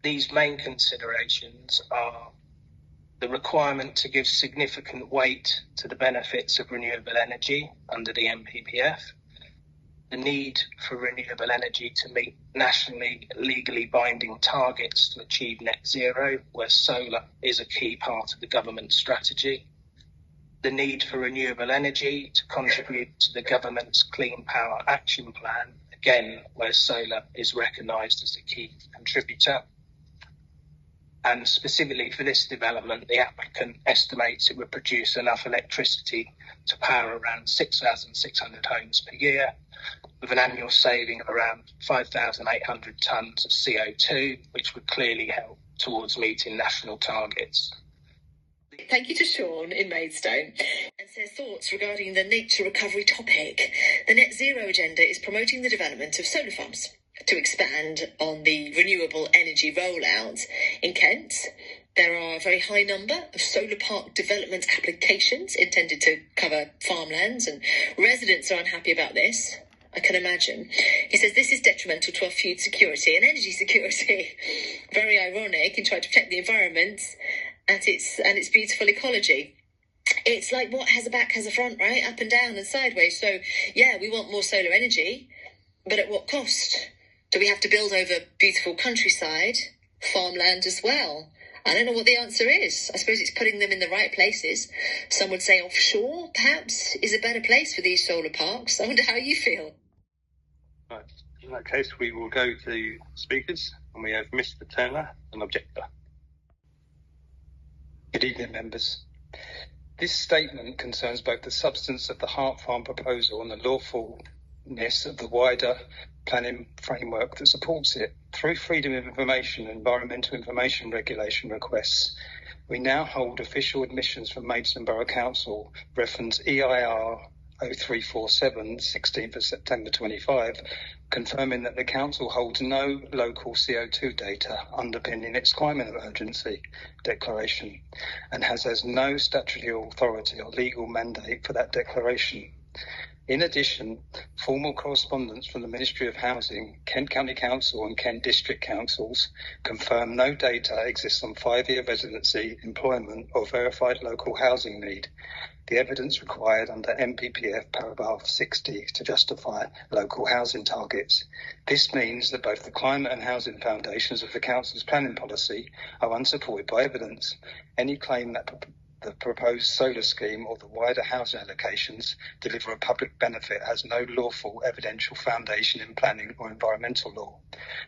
These main considerations are the requirement to give significant weight to the benefits of renewable energy under the NPPF, the need for renewable energy to meet nationally legally binding targets to achieve net zero, where solar is a key part of the government strategy, the need for renewable energy to contribute to the government's Clean Power Action Plan, again, where solar is recognised as a key contributor. And specifically for this development, the applicant estimates it would produce enough electricity to power around 6,600 homes per year, with an annual saving of around 5,800 tonnes of CO2, which would clearly help towards meeting national targets. Thank you to Sean in Maidstone, and says thoughts regarding the nature recovery topic. The net zero agenda is promoting the development of solar farms to expand on the renewable energy rollout. In Kent, there are a very high number of solar park development applications intended to cover farmlands, and residents are unhappy about this, I can imagine. He says this is detrimental to our food security and energy security. Very ironic in trying to protect the environment and its beautiful ecology. It's like what has a back has a front, right? Up and down and sideways. So, yeah, we want more solar energy, but at what cost? Do we have to build over beautiful countryside, farmland as well? I don't know what the answer is. I suppose it's putting them in the right places. Some would say offshore, perhaps, is a better place for these solar parks. I wonder how you feel. Right. In that case, we will go to speakers, and we have Mr. Turner, an objector. Good evening, members. This statement concerns both the substance of the Hart Farm proposal and the lawfulness of the wider planning framework that supports it. Through Freedom of Information and Environmental Information Regulation requests, we now hold official admissions from Maidstone Borough Council, reference EIR 0347, 16th of September 25, confirming that the Council holds no local CO2 data underpinning its climate emergency declaration and has no statutory authority or legal mandate for that declaration. In addition, formal correspondence from the Ministry of Housing, Kent County Council and Kent District Councils confirm no data exists on 5-year residency, employment or verified local housing need, the evidence required under NPPF paragraph 60 to justify local housing targets. This means that both the climate and housing foundations of the Council's planning policy are unsupported by evidence. Any claim that the proposed solar scheme or the wider housing allocations deliver a public benefit has no lawful evidential foundation in planning or environmental law.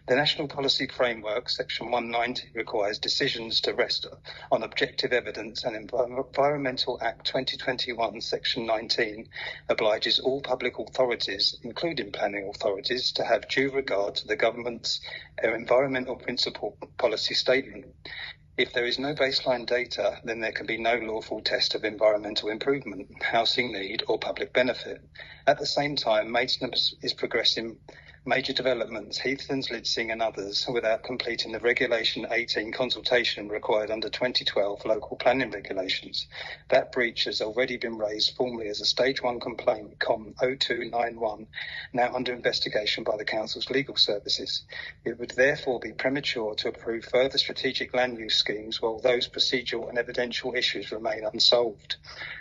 The National Policy Framework, Section 190, requires decisions to rest on objective evidence, and Environmental Act 2021, Section 19, obliges all public authorities, including planning authorities, to have due regard to the government's environmental principle policy statement. If there is no baseline data, then there can be no lawful test of environmental improvement, housing need or public benefit. At the same time, Maidstone is progressing major developments, Heathlands, Lidsing and others, without completing the Regulation 18 consultation required under 2012 local planning regulations. That breach has already been raised formally as a Stage 1 complaint, COM 0291, now under investigation by the Council's legal services. It would therefore be premature to approve further strategic land use schemes while those procedural and evidential issues remain unsolved.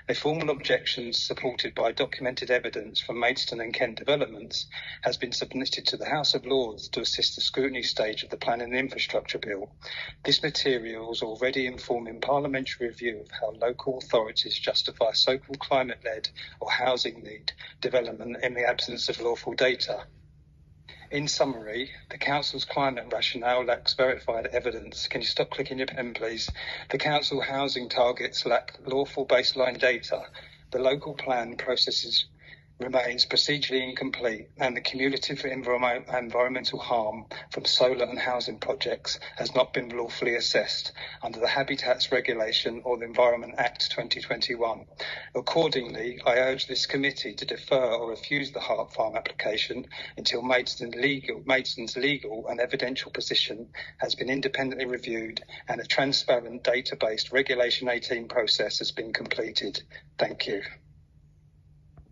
A formal objection supported by documented evidence from Maidstone and Kent developments has been submitted to the House of Lords to assist the scrutiny stage of the Planning and Infrastructure Bill. This material is already informing parliamentary review of how local authorities justify so-called climate-led or housing need development in the absence of lawful data. In summary, the Council's climate rationale lacks verified evidence. Can you stop clicking your pen, please? The Council housing targets lack lawful baseline data. The local plan processes remains procedurally incomplete, and the cumulative environmental harm from solar and housing projects has not been lawfully assessed under the Habitats Regulation or the Environment Act 2021. Accordingly, I urge this committee to defer or refuse the Hart Farm application until Maidstone's legal and evidential position has been independently reviewed and a transparent data-based Regulation 18 process has been completed. Thank you.